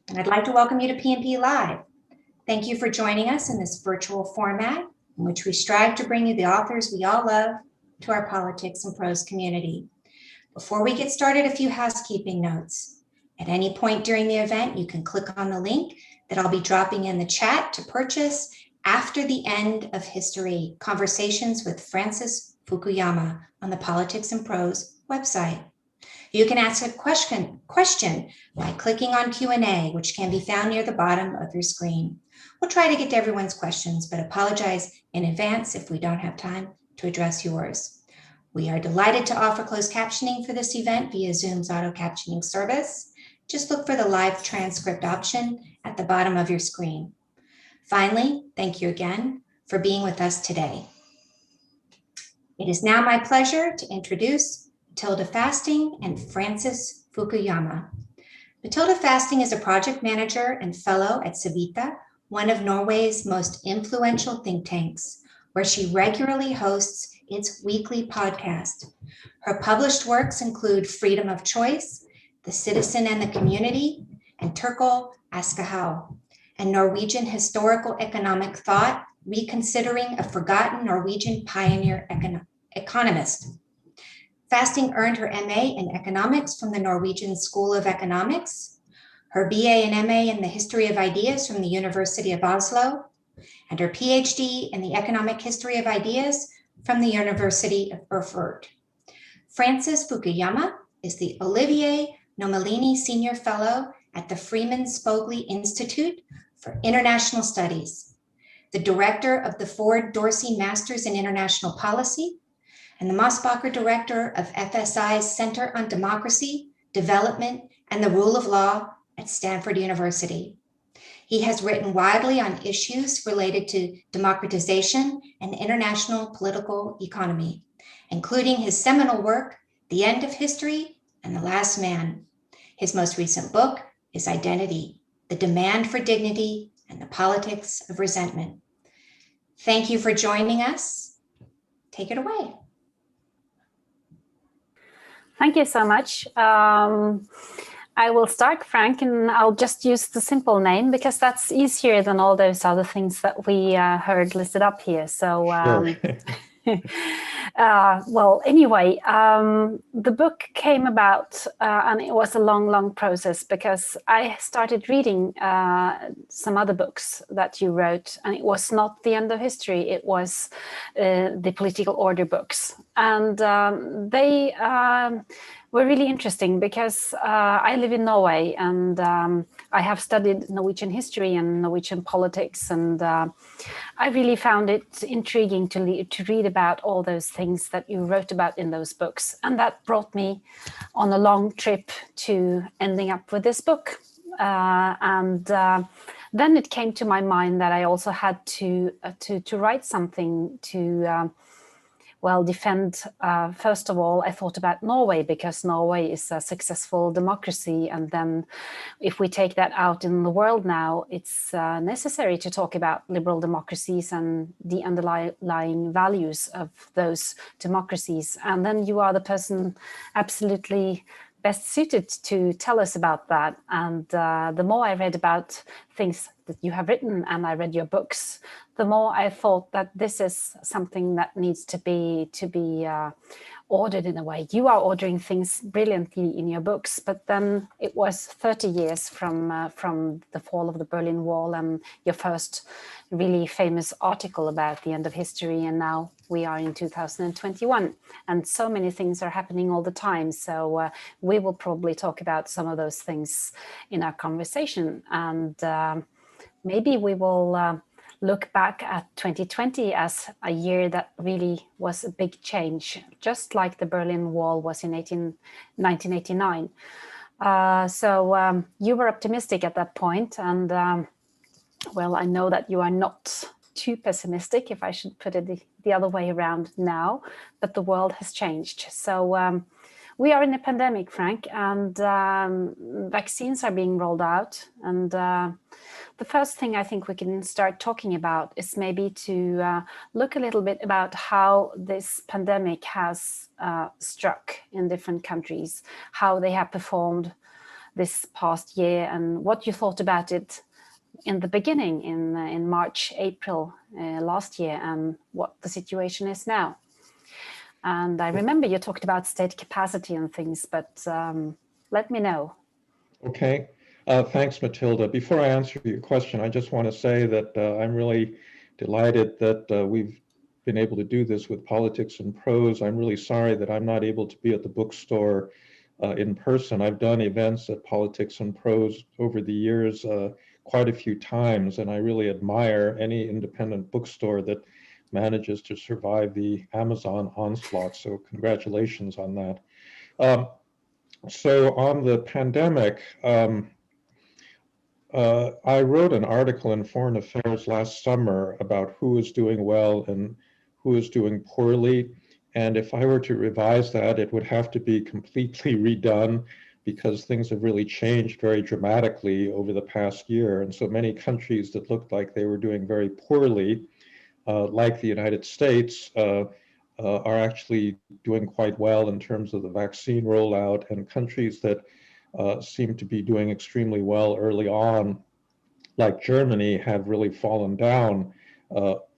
and I'd like to welcome you to PNP Live. Thank you for joining us in this virtual format in which we strive to bring you the authors we all love to our politics and prose community. Before we get started, a few housekeeping notes. At any point during the event, you can click on the link that I'll be dropping in the chat to purchase After the End of History, Conversations with Francis Fukuyama on the Politics and Prose website. You can ask a question by clicking on Q&A, which can be found near the bottom of your screen. We'll try to get to everyone's questions, but apologize in advance if we don't have time to address yours. We are delighted to offer closed captioning for this event via Zoom's auto captioning service. Just look for the live transcript option at the bottom of your screen. Finally, thank you again for being with us today. It is now my pleasure to introduce Mathilde Fasting and Francis Fukuyama. Mathilde Fasting is a project manager and fellow at Civita, one of Norway's most influential think tanks, where she regularly hosts its weekly podcast. Her published works include Freedom of Choice, The Citizen and the Community, and Torkel, Aschehoug, and Norwegian Historical Economic Thought, Reconsidering, a Forgotten Norwegian Pioneer Economist. Fasting earned her MA in economics from the Norwegian School of Economics, her BA and MA in the history of ideas from the University of Oslo, and her PhD in the economic history of ideas from the University of Erfurt. Francis Fukuyama is the Olivier Nomelini Senior Fellow at the Freeman Spogli Institute for International Studies, the director of the Ford Dorsey Masters in International Policy, and the Mosbacher Director of FSI's Center on Democracy, Development, and the Rule of Law at Stanford University. He has written widely on issues related to democratization and international political economy, including his seminal work, The End of History and The Last Man. His most recent book is Identity, The Demand for Dignity and the Politics of Resentment. Thank you for joining us. Take it away. Thank you so much. I will start, Frank, and I'll just use the simple name because that's easier than all those other things that we heard listed up here. So, well, anyway, the book came about and it was a long process because I started reading some other books that you wrote, and it was not The End of History, it was the political order books. And they were really interesting because I live in Norway and I have studied Norwegian history and Norwegian politics, and I really found it intriguing to read about all those things that you wrote about in those books. And that brought me on a long trip to ending up with this book. Then it came to my mind that I also had to write something to defend, first of all, I thought about Norway because Norway is a successful democracy. And then if we take that out in the world now, it's necessary to talk about liberal democracies and the underlying values of those democracies. And then you are the person absolutely best suited to tell us about that. And the more I read about things that you have written and I read your books, the more I thought that this is something that needs to be ordered in a way. You are ordering things brilliantly in your books, but then it was 30 years from the fall of the Berlin Wall and your first really famous article about the end of history, and now we are in 2021, and so many things are happening all the time. So we will probably talk about some of those things in our conversation, and maybe we will look back at 2020 as a year that really was a big change, just like the Berlin Wall was in 1989. So you were optimistic at that point, and well, I know that you are not too pessimistic, if I should put it the other way around now, but the world has changed. So we are in a pandemic, Frank, and vaccines are being rolled out. And the first thing I think we can start talking about is maybe to look a little bit about how this pandemic has struck in different countries, how they have performed this past year and what you thought about it in the beginning, in March, April last year, and what the situation is now. And I remember you talked about state capacity and things, but let me know. Okay. Thanks, Mathilde. Before I answer your question, I just want to say that I'm really delighted that we've been able to do this with Politics and Prose. I'm really sorry that I'm not able to be at the bookstore in person. I've done events at Politics and Prose over the years quite a few times, and I really admire any independent bookstore that manages to survive the Amazon onslaught. So congratulations on that. So on the pandemic, I wrote an article in Foreign Affairs last summer about who is doing well and who is doing poorly. And if I were to revise that, it would have to be completely redone because things have really changed very dramatically over the past year. And so many countries that looked like they were doing very poorly, like the United States, are actually doing quite well in terms of the vaccine rollout, and countries that seem to be doing extremely well early on, like Germany, have really fallen down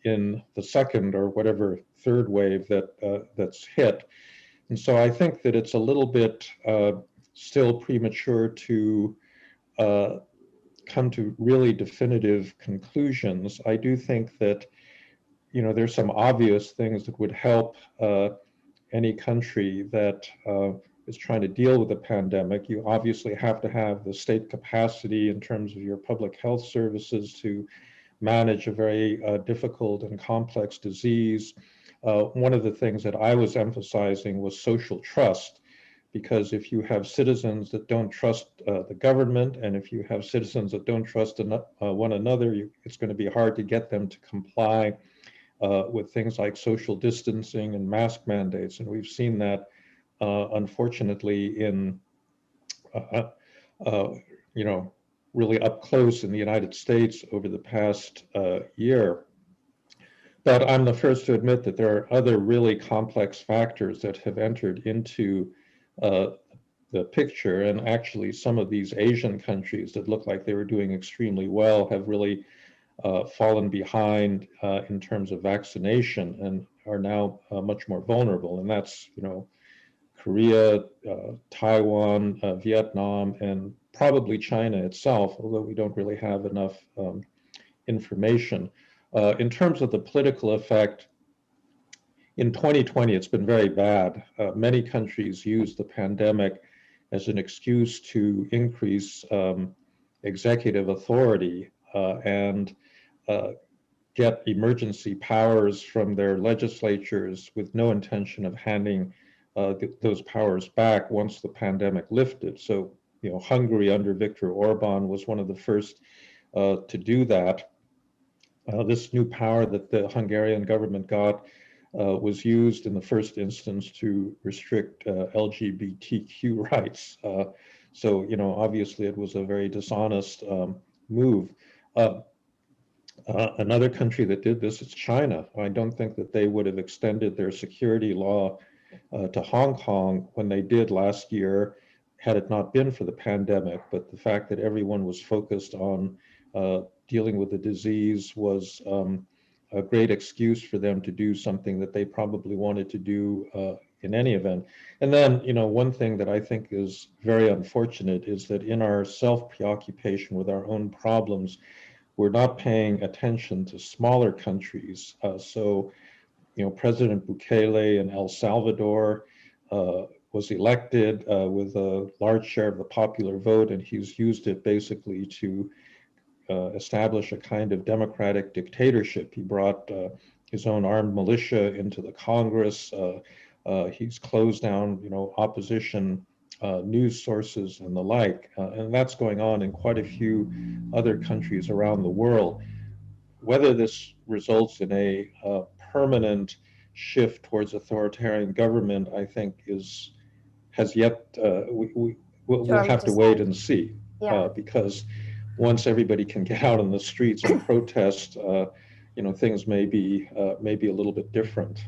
in the second or whatever third wave that's hit. And so I think that it's a little bit still premature to come to really definitive conclusions. I do think that, you know, there's some obvious things that would help any country that is trying to deal with the pandemic. You obviously have to have the state capacity in terms of your public health services to manage a very difficult and complex disease. One of the things that I was emphasizing was social trust, because if you have citizens that don't trust the government, and if you have citizens that don't trust one another, it's going to be hard to get them to comply with things like social distancing and mask mandates. And we've seen that unfortunately in, you know, really up close in the United States over the past year. But I'm the first to admit that there are other really complex factors that have entered into the picture. And actually some of these Asian countries that look like they were doing extremely well have really fallen behind in terms of vaccination and are now much more vulnerable. And that's, you know, Korea, Taiwan, Vietnam, and probably China itself, although we don't really have enough information. In terms of the political effect, in 2020, it's been very bad. Many countries used the pandemic as an excuse to increase executive authority and get emergency powers from their legislatures with no intention of handing those powers back once the pandemic lifted. So, you know, Hungary under Viktor Orban was one of the first to do that. This new power that the Hungarian government got was used in the first instance to restrict LGBTQ rights. So, you know, obviously it was a very dishonest move. Another country that did this is China. I don't think that they would have extended their security law to Hong Kong when they did last year, had it not been for the pandemic. But the fact that everyone was focused on dealing with the disease was a great excuse for them to do something that they probably wanted to do in any event. And then, you know, one thing that I think is very unfortunate is that in our self-preoccupation with our own problems, we're not paying attention to smaller countries. So, you know, President Bukele in El Salvador was elected with a large share of the popular vote, and he's used it basically to establish a kind of democratic dictatorship. He brought his own armed militia into the Congress. He's closed down, you know, opposition news sources and the like. And that's going on in quite a few other countries around the world. Whether this results in a permanent shift towards authoritarian government, I think has yet, we'll have to wait and see. Yeah. Because once everybody can get out on the streets and protest, you know, things may be a little bit different.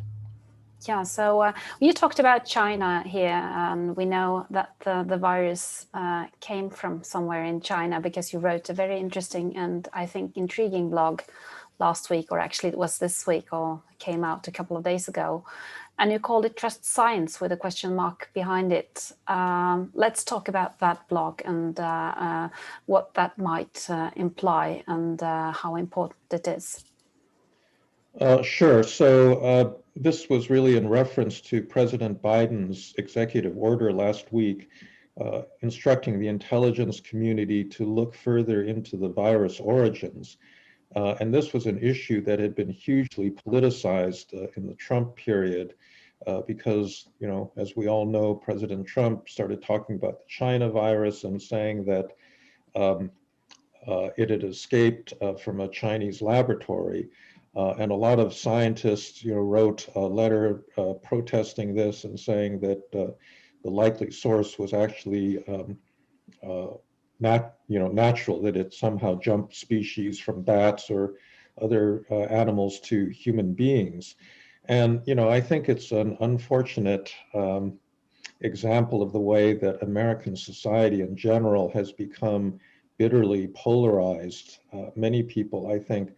Yeah, so you talked about China here, and we know that the virus came from somewhere in China because you wrote a very interesting and I think intriguing blog last week, or actually it was this week, or came out a couple of days ago, and you called it Trust Science with a question mark behind it. Let's talk about that blog and what that might imply and how important it is. Sure. So this was really in reference to President Biden's executive order last week, instructing the intelligence community to look further into the virus origins. And this was an issue that had been hugely politicized in the Trump period because, as we all know, President Trump started talking about the China virus and saying that it had escaped from a Chinese laboratory. And a lot of scientists, wrote a letter protesting this and saying that the likely source was actually natural, that it somehow jumped species from bats or other animals to human beings. And, I think it's an unfortunate example of the way that American society in general has become bitterly polarized. Many people, I think,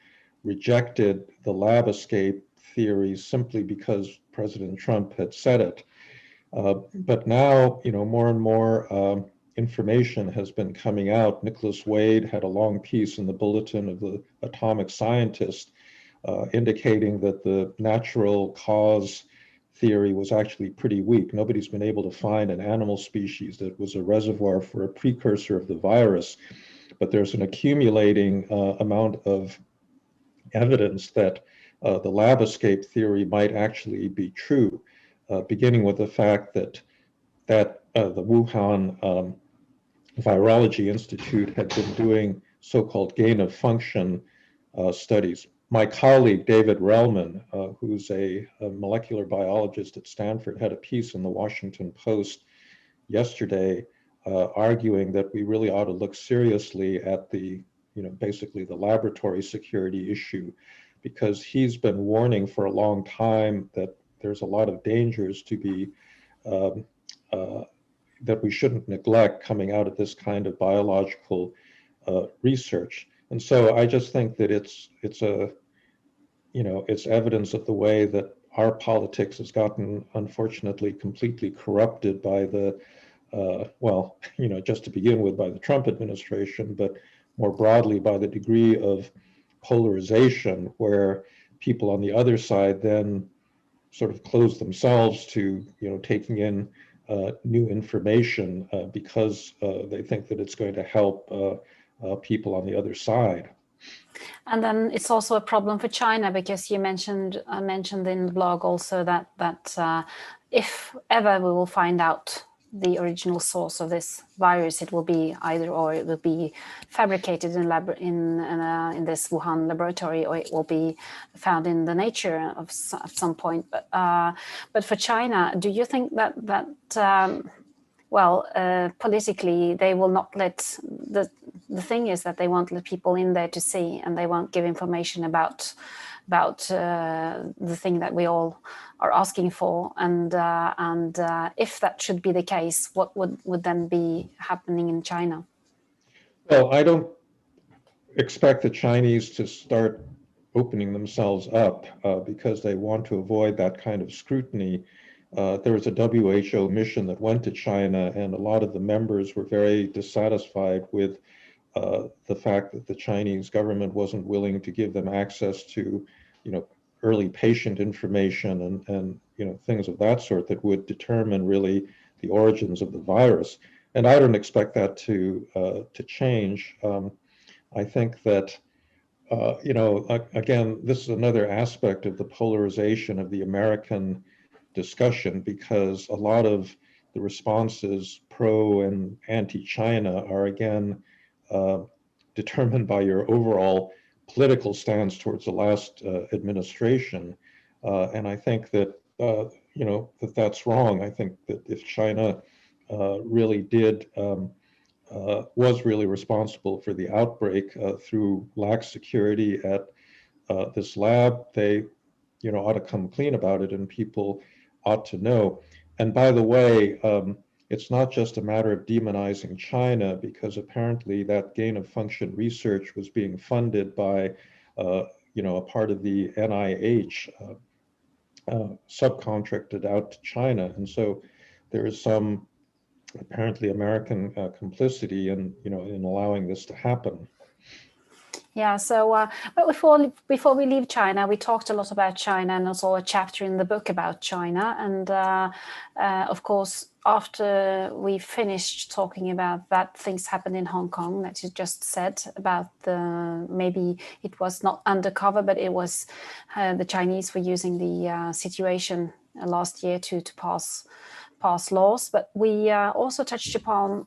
rejected the lab escape theory simply because President Trump had said it. But now, more and more information has been coming out. Nicholas Wade had a long piece in the Bulletin of the Atomic Scientist indicating that the natural cause theory was actually pretty weak. Nobody's been able to find an animal species that was a reservoir for a precursor of the virus, but there's an accumulating amount of evidence that the lab escape theory might actually be true, beginning with the fact that the Wuhan Virology Institute had been doing so-called gain of function studies. My colleague, David Relman, who's a molecular biologist at Stanford, had a piece in the Washington Post yesterday arguing that we really ought to look seriously at the, basically the laboratory security issue, because he's been warning for a long time that there's a lot of dangers to be that we shouldn't neglect coming out of this kind of biological research. And so I just think that it's evidence of the way that our politics has gotten, unfortunately, completely corrupted by the, just to begin with, by the Trump administration, but more broadly by the degree of polarization where people on the other side then sort of close themselves to, taking in new information because they think that it's going to help people on the other side. And then it's also a problem for China because you mentioned in the blog also that if ever we will find out the original source of this virus, it will be either or it will be fabricated in this Wuhan laboratory, or it will be found in the nature at some point. But for China, do you think that politically they will not let the thing is that they won't let people in there to see, and they won't give information about the thing that we all are asking for, and if that should be the case, what would then be happening in China? Well, I don't expect the Chinese to start opening themselves up because they want to avoid that kind of scrutiny. There was a WHO mission that went to China, and a lot of the members were very dissatisfied with the fact that the Chinese government wasn't willing to give them access to, early patient information and things of that sort that would determine really the origins of the virus. And I don't expect that to change. I think that again, this is another aspect of the polarization of the American discussion, because a lot of the responses pro and anti-China are again determined by your overall political stance towards the last administration. And I think that, that's wrong. I think that if China really was really responsible for the outbreak through lax security at this lab, they ought to come clean about it, and people ought to know. And by the way, it's not just a matter of demonizing China, because apparently that gain of function research was being funded by, a part of the NIH, subcontracted out to China. And so there is some apparently American complicity in allowing this to happen. Yeah, so but before we leave China, we talked a lot about China, and also a chapter in the book about China. And of course, after we finished talking about that, things happened in Hong Kong that you just said about maybe it was not undercover, but it was the Chinese were using the situation last year to pass laws. But we also touched upon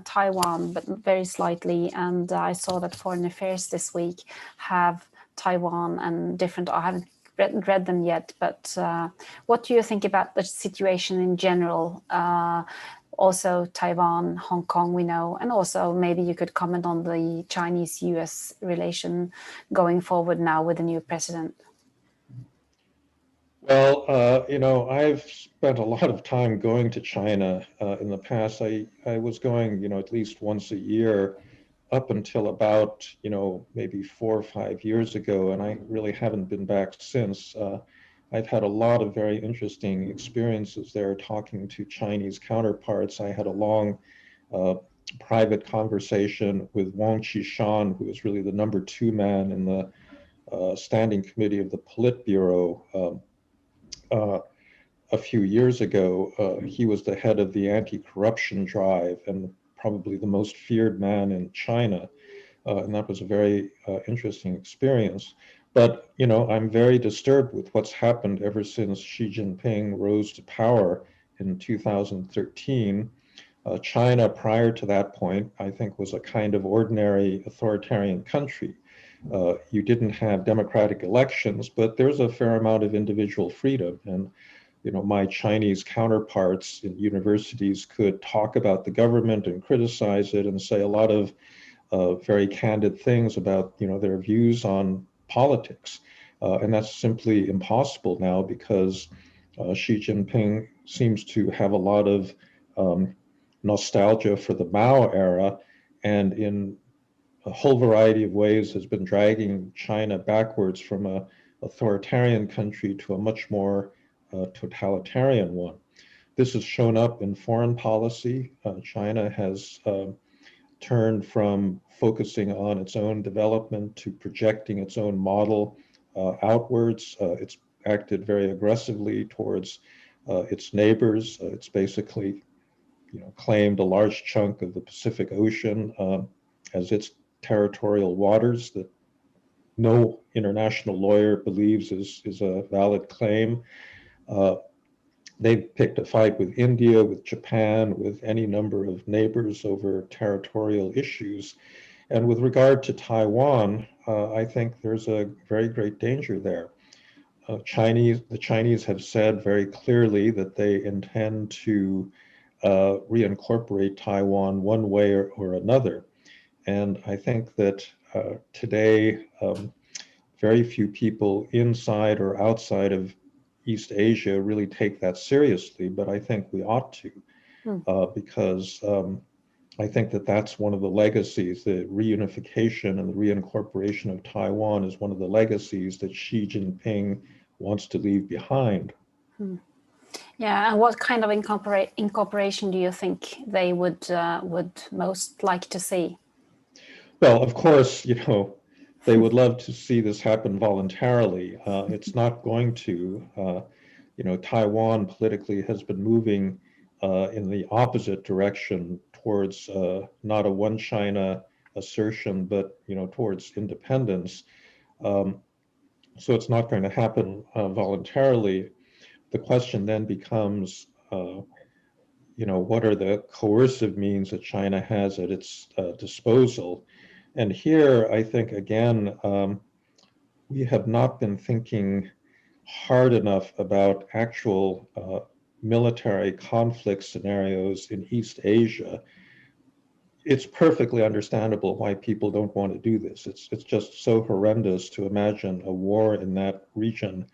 Taiwan, but very slightly. And I saw that Foreign Affairs this week have Taiwan and different, I haven't read them yet, but what do you think about the situation in general? Also Taiwan, Hong Kong, we know, and also maybe you could comment on the Chinese-US relation going forward now with the new president. Well, I've spent a lot of time going to China in the past. I was going, at least once a year up until about, maybe 4 or 5 years ago, and I really haven't been back since. I've had a lot of very interesting experiences there talking to Chinese counterparts. I had a long private conversation with Wang Qishan, who is really the number 2 man in the standing committee of the Politburo. A few years ago, he was the head of the anti-corruption drive and probably the most feared man in China. And that was a very interesting experience. But, I'm very disturbed with what's happened ever since Xi Jinping rose to power in 2013. China, prior to that point, I think was a kind of ordinary authoritarian country. You didn't have democratic elections, but there's a fair amount of individual freedom. And, my Chinese counterparts in universities could talk about the government and criticize it and say a lot of very candid things about, their views on politics. And that's simply impossible now because Xi Jinping seems to have a lot of nostalgia for the Mao era, and in a whole variety of ways has been dragging China backwards from an authoritarian country to a much more totalitarian one. This has shown up in foreign policy. China has turned from focusing on its own development to projecting its own model outwards. It's acted very aggressively towards its neighbors. It's basically, claimed a large chunk of the Pacific Ocean as its territorial waters that no international lawyer believes is a valid claim. They've picked a fight with India, with Japan, with any number of neighbors over territorial issues. And with regard to Taiwan, I think there's a very great danger there. The Chinese have said very clearly that they intend to reincorporate Taiwan one way or another. And I think that today, very few people inside or outside of East Asia really take that seriously, but I think we ought to, because I think that that's one of the legacies. The reunification and the reincorporation of Taiwan is one of the legacies that Xi Jinping wants to leave behind. Yeah, and what kind of incorporation do you think they would most like to see? Well, of course, they would love to see this happen voluntarily. It's not going to. Taiwan politically has been moving in the opposite direction towards not a one China assertion, but towards independence. So it's not going to happen voluntarily. The question then becomes, what are the coercive means that China has at its disposal? And here, I think, again, we have not been thinking hard enough about actual military conflict scenarios in East Asia. It's perfectly understandable why people don't want to do this. It's just so horrendous to imagine a war in that region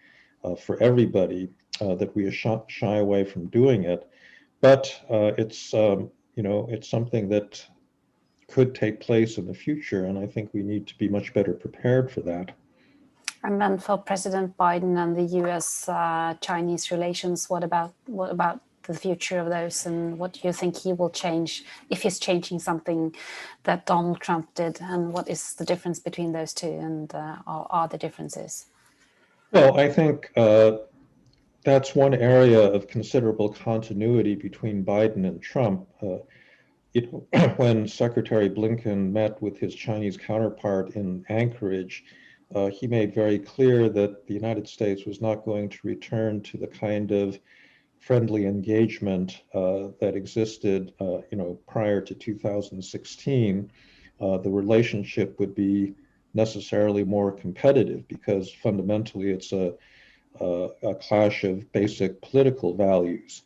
for everybody, that we shy away from doing it. But it's it's something that could take place in the future, and I think we need to be much better prepared for that. And then for President Biden and the U.S.-Chinese relations, what about the future of those, and what do you think he will change, if he's changing something that Donald Trump did, and what is the difference between those two, and are the differences? Well, I think that's one area of considerable continuity between Biden and Trump. When Secretary Blinken met with his Chinese counterpart in Anchorage, he made very clear that the United States was not going to return to the kind of friendly engagement that existed, prior to 2016. The relationship would be necessarily more competitive because fundamentally it's a clash of basic political values.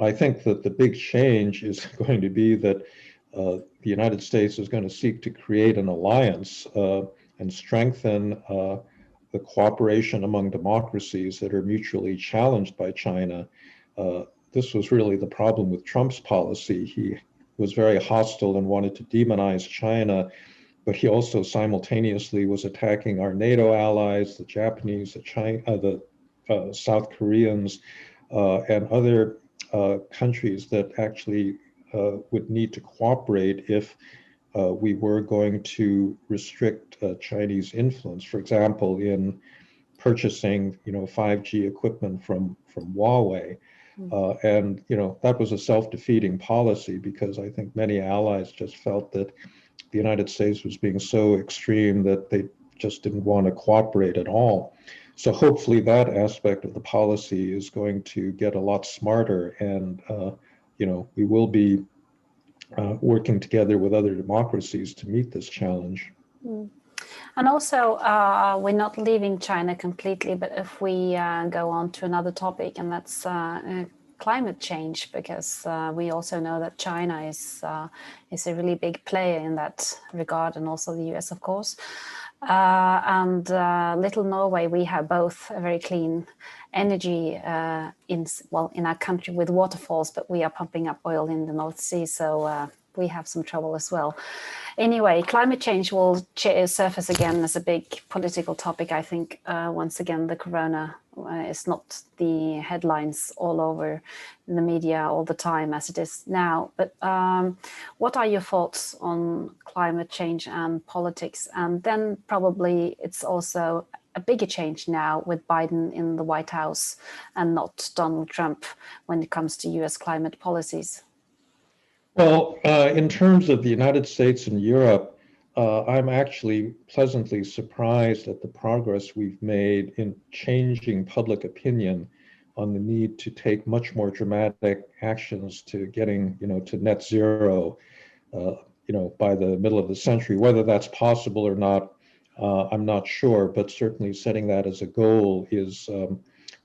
I think that the big change is going to be that the United States is going to seek to create an alliance and strengthen the cooperation among democracies that are mutually challenged by China. This was really the problem with Trump's policy. He was very hostile and wanted to demonize China, but he also simultaneously was attacking our NATO allies, the Japanese, the South Koreans, and other countries that actually would need to cooperate if we were going to restrict Chinese influence. For example, in purchasing, 5G equipment from Huawei, and that was a self-defeating policy because I think many allies just felt that the United States was being so extreme that they just didn't want to cooperate at all. So hopefully that aspect of the policy is going to get a lot smarter, and we will be working together with other democracies to meet this challenge. And also, we're not leaving China completely, but if we go on to another topic, and that's climate change, because we also know that China is a really big player in that regard, and also the US, of course. And little Norway, we have both a very clean energy in our country with waterfalls, but we are pumping up oil in the North Sea, so we have some trouble as well. Anyway, climate change will surface again as a big political topic. I think once again the corona is not the headlines all over the media all the time as it is now. But what are your thoughts on climate change and politics? And then probably it's also a bigger change now with Biden in the White House and not Donald Trump when it comes to US climate policies. Well, in terms of the United States and Europe, I'm actually pleasantly surprised at the progress we've made in changing public opinion on the need to take much more dramatic actions to getting, to net zero, by the middle of the century. Whether that's possible or not, I'm not sure, but certainly setting that as a goal is a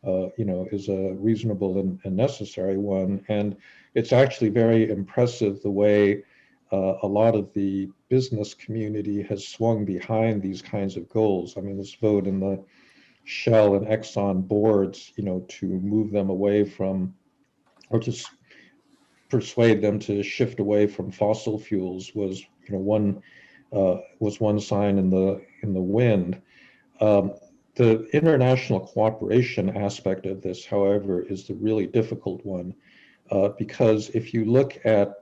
reasonable and necessary one. And it's actually very impressive the way a lot of the business community has swung behind these kinds of goals. I mean, this vote in the Shell and Exxon boards, to move them away from, or to persuade them to shift away from fossil fuels was, one sign in the wind. The international cooperation aspect of this, however, is the really difficult one, because if you look at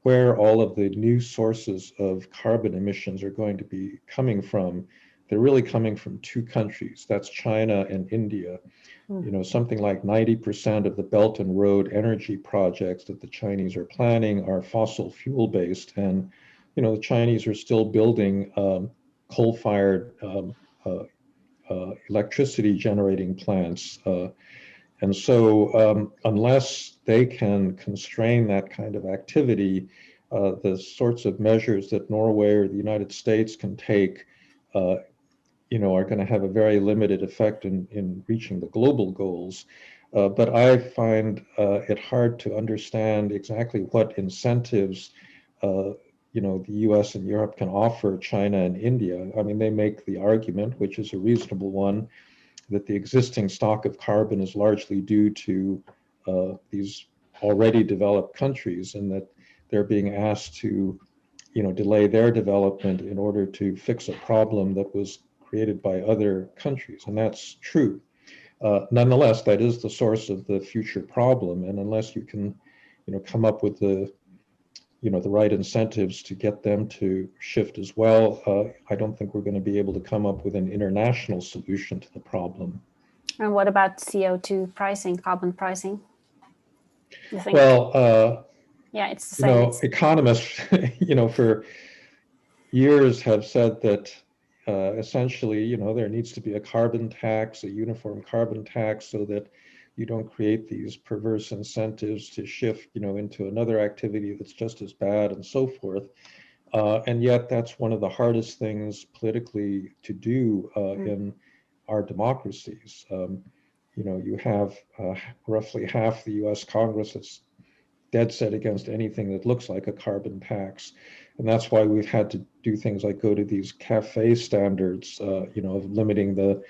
where all of the new sources of carbon emissions are going to be coming from, they're really coming from two countries. That's China and India. Something like 90% of the Belt and Road energy projects that the Chinese are planning are fossil fuel based. And, the Chinese are still building coal-fired electricity generating plants. And so unless they can constrain that kind of activity, the sorts of measures that Norway or the United States can take, are going to have a very limited effect in reaching the global goals. But I find it hard to understand exactly what incentives the US and Europe can offer China and India. I mean, they make the argument, which is a reasonable one, that the existing stock of carbon is largely due to these already developed countries, and that they're being asked to, delay their development in order to fix a problem that was created by other countries. And that's true. Nonetheless, that is the source of the future problem. And unless you can, come up with the right incentives to get them to shift as well, I don't think we're going to be able to come up with an international solution to the problem. And what about CO2 pricing, carbon pricing? You think? Well, yeah, it's the same. Economists, for years have said that essentially, there needs to be a carbon tax, a uniform carbon tax, so that you don't create these perverse incentives to shift, into another activity that's just as bad, and so forth. And yet that's one of the hardest things politically to do in our democracies. You have roughly half the US Congress that's dead set against anything that looks like a carbon tax. And that's why we've had to do things like go to these CAFE standards, of limiting the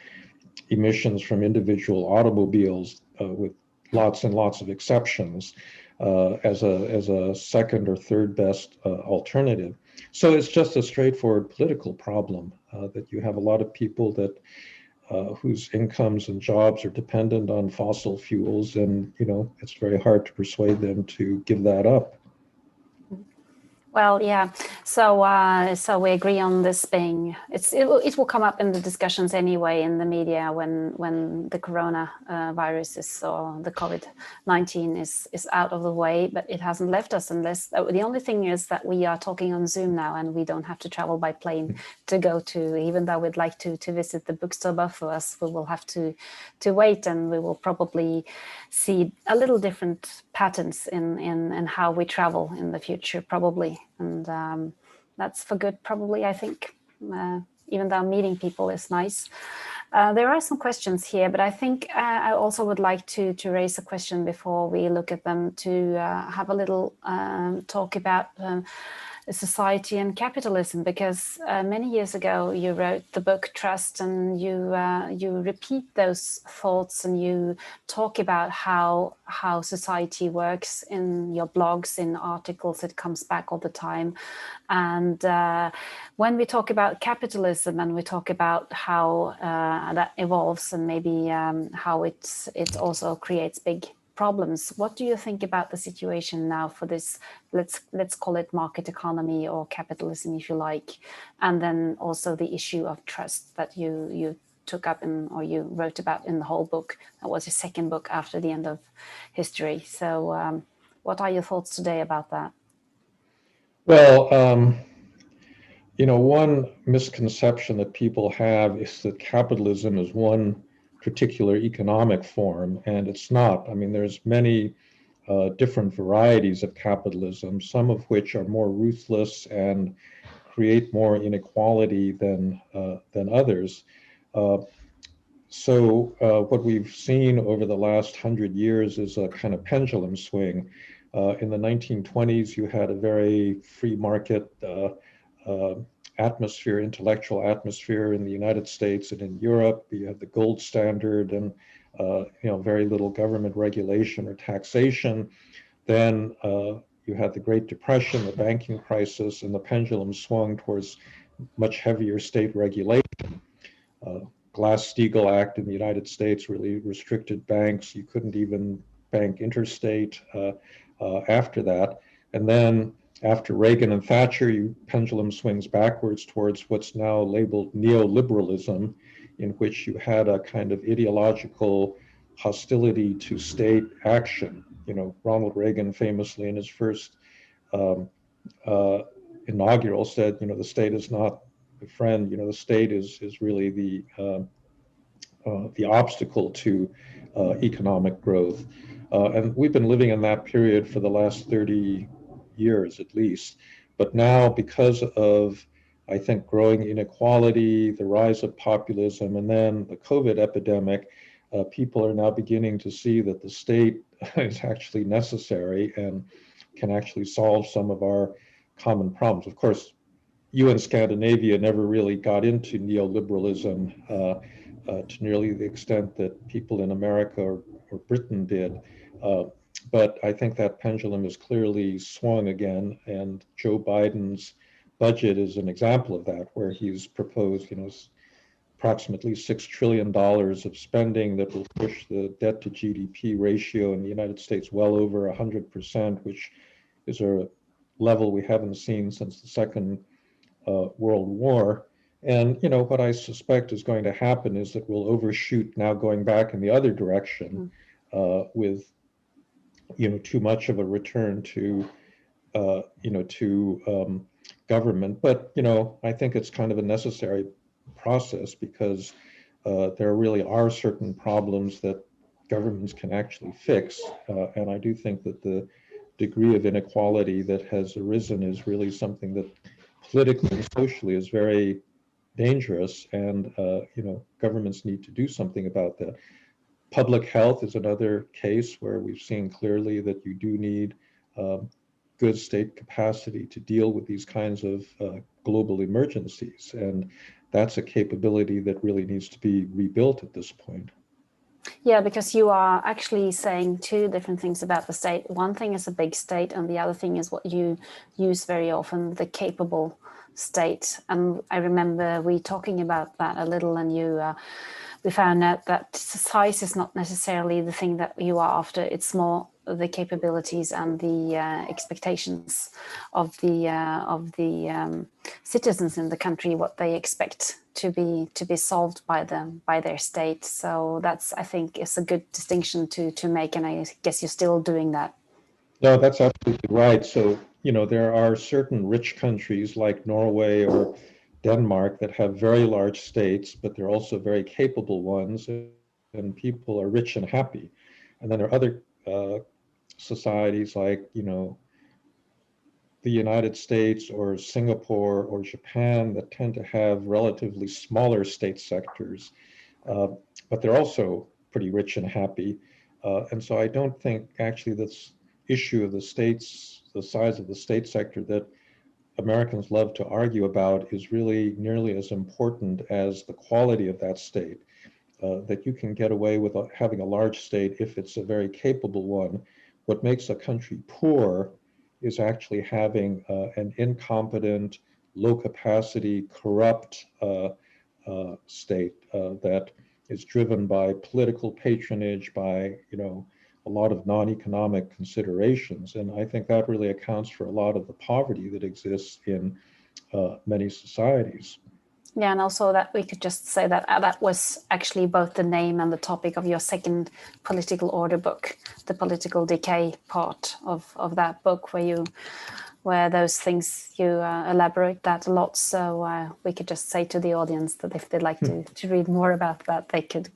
emissions from individual automobiles with lots and lots of exceptions as a second or third best alternative. So it's just a straightforward political problem that you have a lot of people that whose incomes and jobs are dependent on fossil fuels, and it's very hard to persuade them to give that up. Well, yeah. So we agree on this being. It will come up in the discussions anyway in the media when the corona virus or the COVID-19 is out of the way. But it hasn't left us, unless the only thing is that we are talking on Zoom now, and we don't have to travel by plane to go to. Even though we'd like to visit the bookstore, both of us, we will have to wait, and we will probably see a little different patterns in how we travel in the future, probably. And that's for good, probably, I think, even though meeting people is nice. There are some questions here, but I think I also would like to raise a question before we look at them, to have a little talk about society and capitalism, because many years ago you wrote the book Trust, and you repeat those thoughts, and you talk about how society works in your blogs, in articles. It comes back all the time. And when we talk about capitalism, and we talk about how that evolves, and maybe how it also creates big problems, what do you think about the situation now for this, let's call it market economy or capitalism, if you like, and then also the issue of trust that you took up or you wrote about in the whole book? That was your second book after the end of history. So what are your thoughts today about that? Well, one misconception that people have is that capitalism is one particular economic form, and it's not. I mean, there's many different varieties of capitalism, some of which are more ruthless and create more inequality than others. So what we've seen over the last 100 years is a kind of pendulum swing. In the 1920s, you had a very free market atmosphere, intellectual atmosphere in the United States and in Europe. You had the gold standard and very little government regulation or taxation. Then you had the Great Depression, the banking crisis, and the pendulum swung towards much heavier state regulation. Glass-Steagall Act in the United States really restricted banks. You couldn't even bank interstate after that. And then after Reagan and Thatcher, pendulum swings backwards towards what's now labeled neoliberalism, in which you had a kind of ideological hostility to state action. Ronald Reagan famously in his first inaugural said, the state is not the friend, the state is really the obstacle to economic growth. And we've been living in that period for the last 30 years at least. But now, because of, I think, growing inequality, the rise of populism, and then the COVID epidemic, people are now beginning to see that the state is actually necessary and can actually solve some of our common problems. Of course, you in Scandinavia never really got into neoliberalism to nearly the extent that people in America or Britain did. But I think that pendulum has clearly swung again, and Joe Biden's budget is an example of that, where he's proposed, approximately $6 trillion of spending that will push the debt to GDP ratio in the United States well over 100%, which is a level we haven't seen since the Second World War. And what I suspect is going to happen is that we'll overshoot now, going back in the other direction, with too much of a return to government. But I think it's kind of a necessary process, because there really are certain problems that governments can actually fix. And I do think that the degree of inequality that has arisen is really something that politically and socially is very dangerous, and governments need to do something about that. Public health is another case where we've seen clearly that you do need good state capacity to deal with these kinds of global emergencies, and that's a capability that really needs to be rebuilt at this point. Yeah, because you are actually saying two different things about the state. One thing is a big state, and the other thing is what you use very often, the capable state. And I remember we talking about that a little, and we found out that size is not necessarily the thing that you are after. It's more the capabilities and the expectations of the citizens in the country, what they expect to be solved by their state. So that's, I think, is a good distinction to make, and I guess you're still doing that. No, that's absolutely right. So there are certain rich countries like Norway or Denmark that have very large states, but they're also very capable ones, and people are rich and happy. And then there are other societies like the United States or Singapore or Japan that tend to have relatively smaller state sectors, but they're also pretty rich and happy. And so I don't think actually this issue of the size of the state sector that Americans love to argue about is really nearly as important as the quality of that state. That you can get away with having a large state if it's a very capable one. What makes a country poor is actually having an incompetent, low capacity, corrupt state that is driven by political patronage, by a lot of non-economic considerations. And I think that really accounts for a lot of the poverty that exists in many societies. Yeah, and also that we could just say that that was actually both the name and the topic of your second political order book, the political decay part of that book, where those things you elaborate that a lot. So we could just say to the audience that if they'd like to read more about that, they could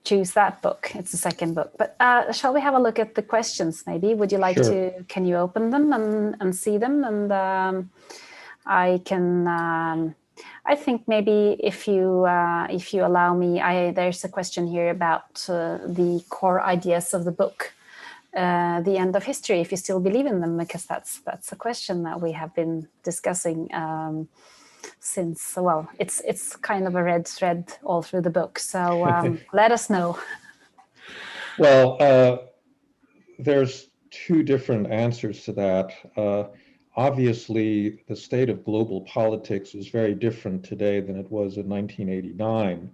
choose that book. It's the second book. But shall we have a look at the questions? Maybe would you like Sure. to? Can you open them and see them and I can. I think maybe if you allow me, there's a question here about the core ideas of the book, the end of history. If you still believe in them, because that's a question that we have been discussing since. Well, it's kind of a red thread all through the book. So let us know. Well, there's two different answers to that. Obviously, the state of global politics is very different today than it was in 1989.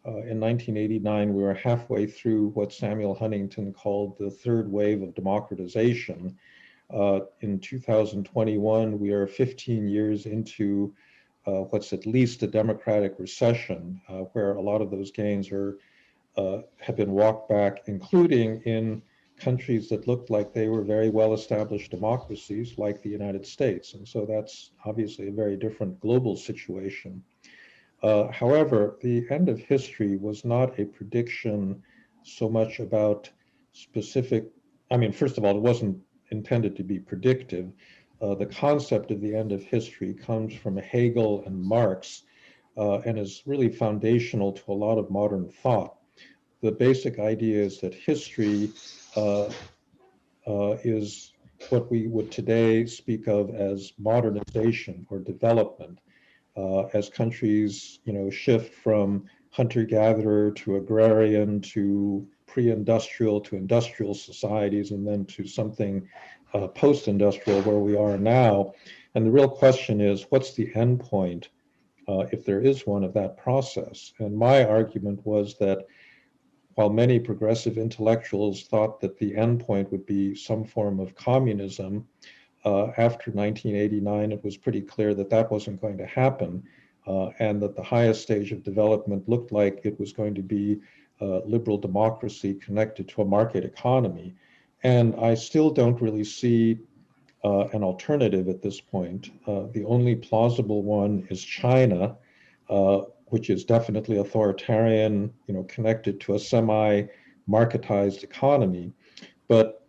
In 1989, we were halfway through what Samuel Huntington called the third wave of democratization. In 2021, we are 15 years into what's at least a democratic recession, where a lot of those gains have been walked back, including in countries that looked like they were very well-established democracies like the United States. And so that's obviously a very different global situation. However, the end of history was not a prediction so much about specific, first of all, it wasn't intended to be predictive. The concept of the end of history comes from Hegel and Marx and is really foundational to a lot of modern thought. The basic idea is that history is what we would today speak of as modernization or development, as countries, shift from hunter-gatherer to agrarian to pre-industrial to industrial societies, and then to something post-industrial where we are now. And the real question is, what's the end point, if there is one, of that process? And my argument was that while many progressive intellectuals thought that the end point would be some form of communism, after 1989, it was pretty clear that that wasn't going to happen, and that the highest stage of development looked like it was going to be liberal democracy connected to a market economy. And I still don't really see an alternative at this point. The only plausible one is China, which is definitely authoritarian, connected to a semi-marketized economy. But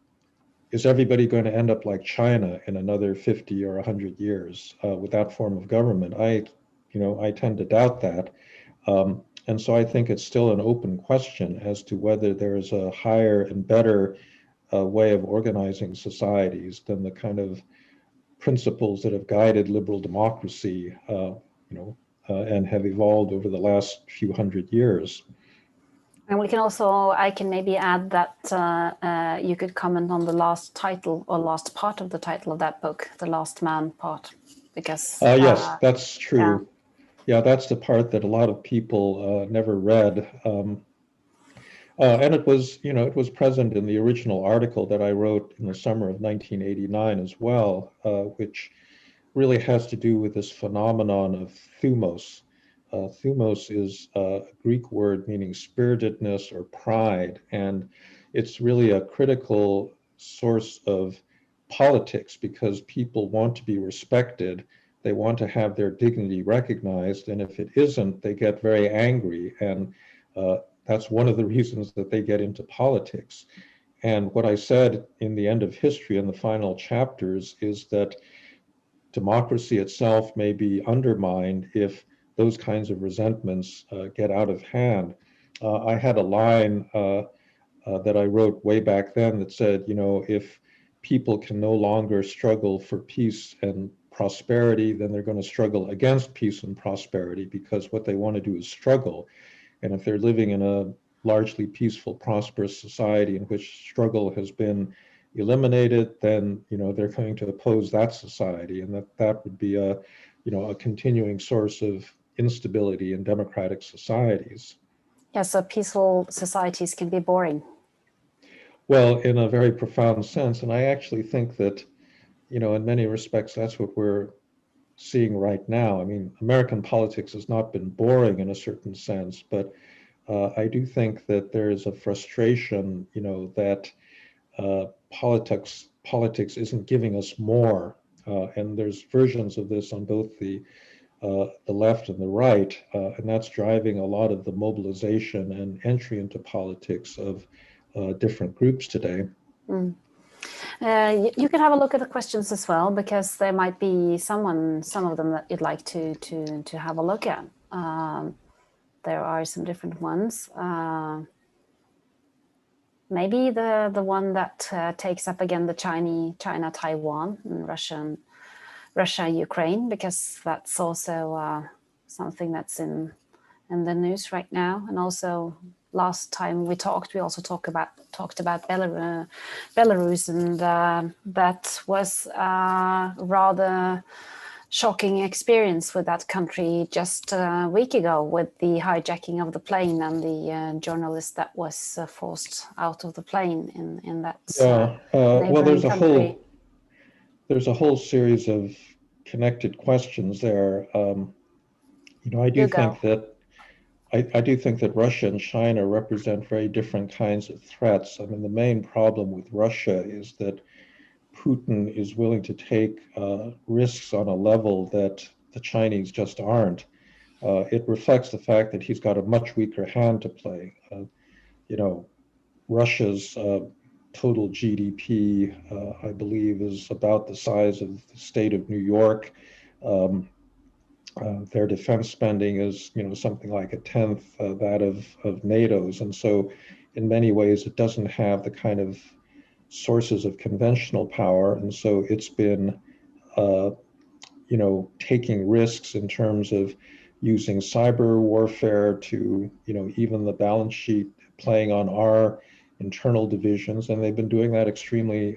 is everybody going to end up like China in another 50 or 100 years with that form of government? I tend to doubt that. And so I think it's still an open question as to whether there's a higher and better way of organizing societies than the kind of principles that have guided liberal democracy, and have evolved over the last few hundred years. And I can maybe add that you could comment on the last title or last part of the title of that book, the last man part, because yes, that's true. Yeah, that's the part that a lot of people never read. And it was present in the original article that I wrote in the summer of 1989 as well, which really has to do with this phenomenon of thumos. Thumos is a Greek word meaning spiritedness or pride, and it's really a critical source of politics because people want to be respected. They want to have their dignity recognized, and if it isn't, they get very angry, and that's one of the reasons that they get into politics. And what I said in the end of history in the final chapters is that democracy itself may be undermined if those kinds of resentments get out of hand. I had a line that I wrote way back then that said, if people can no longer struggle for peace and prosperity, then they're going to struggle against peace and prosperity, because what they want to do is struggle. And if they're living in a largely peaceful, prosperous society in which struggle has been eliminated, then they're going to oppose that society, and that would be a continuing source of instability in democratic societies. Yeah, so peaceful societies can be boring. Well, in a very profound sense, and I actually think that in many respects that's what we're seeing right now. I mean, American politics has not been boring in a certain sense, but I do think that there is a frustration, that politics isn't giving us more, and there's versions of this on both the left and the right, and that's driving a lot of the mobilization and entry into politics of different groups today. Mm. You can have a look at the questions as well, because there might be some of them that you'd like to have a look at. There are some different ones. Maybe the one that takes up again the China, Taiwan, and Russia, Ukraine, because that's also something that's in the news right now. And also, last time we talked, we also talked about Belarus, and that was a rather shocking experience with that country just a week ago, with the hijacking of the plane and the journalist that was forced out of the plane in that well, there's a country. whole series of connected questions there. I do think that Russia and China represent very different kinds of threats. I mean, the main problem with Russia is that Putin is willing to take risks on a level that the Chinese just aren't. It reflects the fact that he's got a much weaker hand to play. Russia's total GDP, I believe, is about the size of the state of New York. Their defense spending is, something like a tenth that of NATO's. And so in many ways, it doesn't have the kind of sources of conventional power. And so it's been, taking risks in terms of using cyber warfare to, even the balance sheet, playing on our internal divisions. And they've been doing that extremely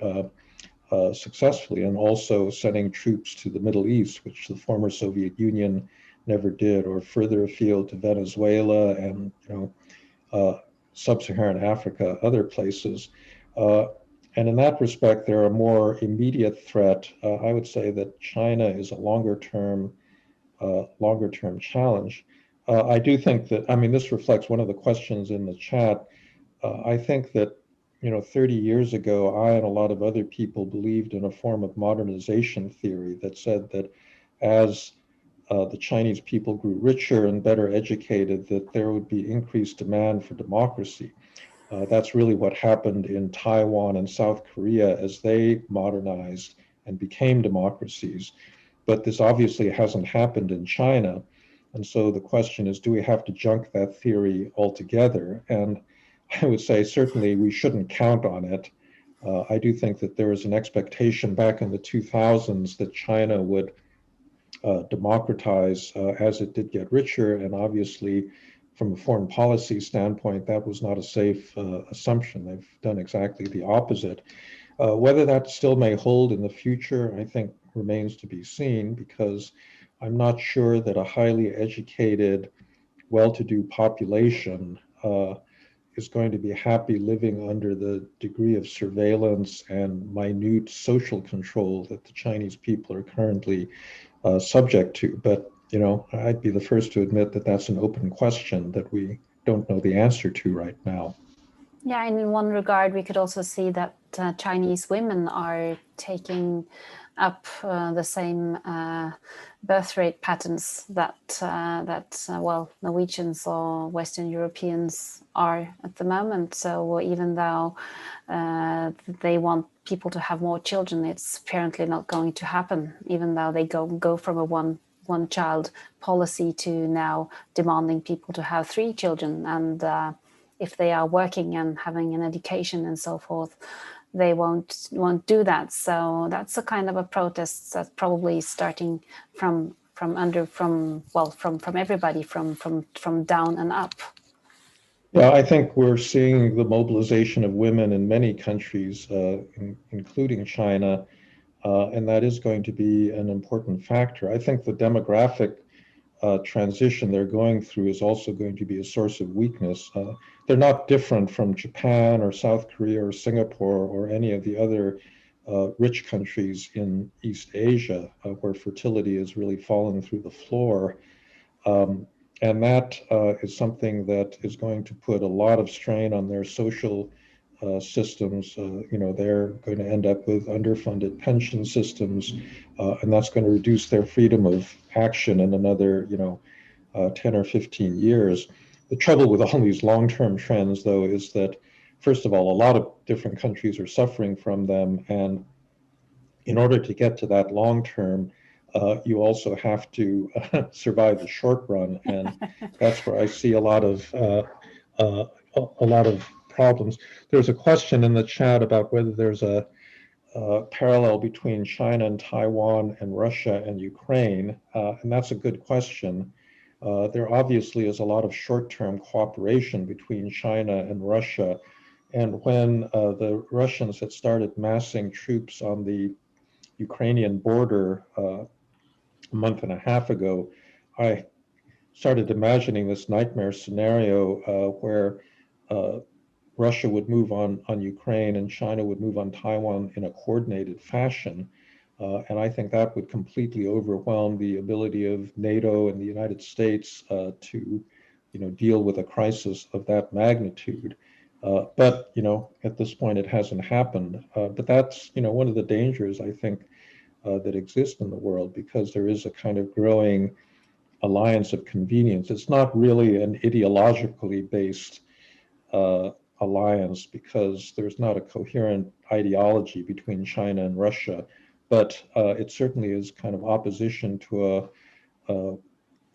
successfully, and also sending troops to the Middle East, which the former Soviet Union never did, or further afield to Venezuela and sub-Saharan Africa, other places. And in that respect, they're a more immediate threat. I would say that China is a longer-term challenge. I do think that, this reflects one of the questions in the chat. I think that 30 years ago, I and a lot of other people believed in a form of modernization theory that said that as the Chinese people grew richer and better educated, that there would be increased demand for democracy. That's really what happened in Taiwan and South Korea as they modernized and became democracies. But this obviously hasn't happened in China. And so the question is, do we have to junk that theory altogether? And I would say certainly we shouldn't count on it. I do think that there was an expectation back in the 2000s that China would democratize as it did get richer. And obviously, from a foreign policy standpoint, that was not a safe assumption. They've done exactly the opposite. Whether that still may hold in the future, I think remains to be seen, because I'm not sure that a highly educated, well-to-do population is going to be happy living under the degree of surveillance and minute social control that the Chinese people are currently subject to. But, I'd be the first to admit that that's an open question that we don't know the answer to right now. Yeah, and in one regard, we could also see that Chinese women are taking up the same birth rate patterns that Norwegians or Western Europeans are at the moment. So even though they want people to have more children, it's apparently not going to happen, even though they go from a one child policy to now demanding people to have 3 children. And if they are working and having an education and so forth, they won't do that. So that's a kind of a protest that's probably starting from everybody, from down and up. Yeah, I think we're seeing the mobilization of women in many countries, including China, and that is going to be an important factor. I think the demographic transition they're going through is also going to be a source of weakness. They're not different from Japan or South Korea or Singapore or any of the other rich countries in East Asia, where fertility has really fallen through the floor. And that is something that is going to put a lot of strain on their social systems. They're going to end up with underfunded pension systems, and that's going to reduce their freedom of action in another, 10 or 15 years. The trouble with all these long-term trends, though, is that, first of all, a lot of different countries are suffering from them. And in order to get to that long-term, you also have to survive the short run. And that's where I see a lot of problems. There's a question in the chat about whether there's a parallel between China and Taiwan and Russia and Ukraine, and that's a good question. There obviously is a lot of short-term cooperation between China and Russia, and when the Russians had started massing troops on the Ukrainian border a month and a half ago, I started imagining this nightmare scenario where Russia would move on Ukraine and China would move on Taiwan in a coordinated fashion. And I think that would completely overwhelm the ability of NATO and the United States to, deal with a crisis of that magnitude. But, at this point, it hasn't happened. But that's, one of the dangers, I think, that exist in the world, because there is a kind of growing alliance of convenience. It's not really an ideologically based alliance, because there's not a coherent ideology between China and Russia, but it certainly is kind of opposition to a